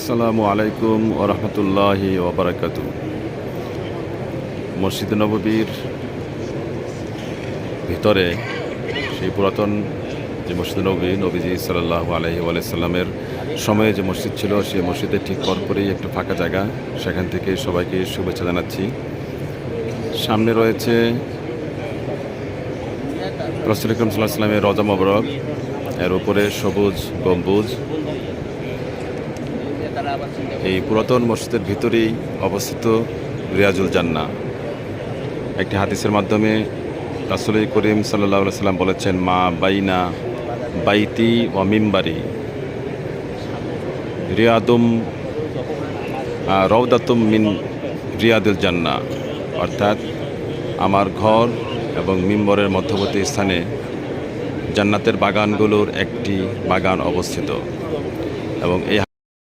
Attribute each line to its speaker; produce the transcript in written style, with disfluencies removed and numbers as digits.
Speaker 1: আসসালামু আলাইকুম ওয়া রাহমাতুল্লাহি ওয়া বারাকাতুহু। মসজিদে নববীর ভিতরে সেই পুরাতন যে মসজিদে নববী, নবীজি সাল্লাল্লাহু আলাইহি ওয়া সাল্লামের সময়ে যে মসজিদ ছিল, সেই মসজিদের ঠিক পরপরই একটা ফাঁকা জায়গা। সেখান থেকে সবাইকে শুভেচ্ছা জানাচ্ছি। সামনে রয়েছে রাসূল আকরাম সাল্লাল্লাহু আলাইহি ওয়াসাল্লামের রওজা মোবারক, এর উপরে সবুজ গম্বুজ। এই পুরাতন মসজিদের ভিতরেই অবস্থিত রিয়াজুল জান্নাহ। একটি হাদিসের মাধ্যমে রাসূল করিম সাল্লাল্লাহু আলাইহি ওয়াসাল্লাম বলেছেন, মা বাইনা বাইতি ওয়া মিম্বারি রিয়াদুম রওদাতুম মিন রিয়াদুল জান্নাহ, অর্থাৎ আমার ঘর এবং মিম্বরের মধ্যবর্তী স্থানে জান্নাতের বাগানগুলোর একটি বাগান অবস্থিত। এবং এই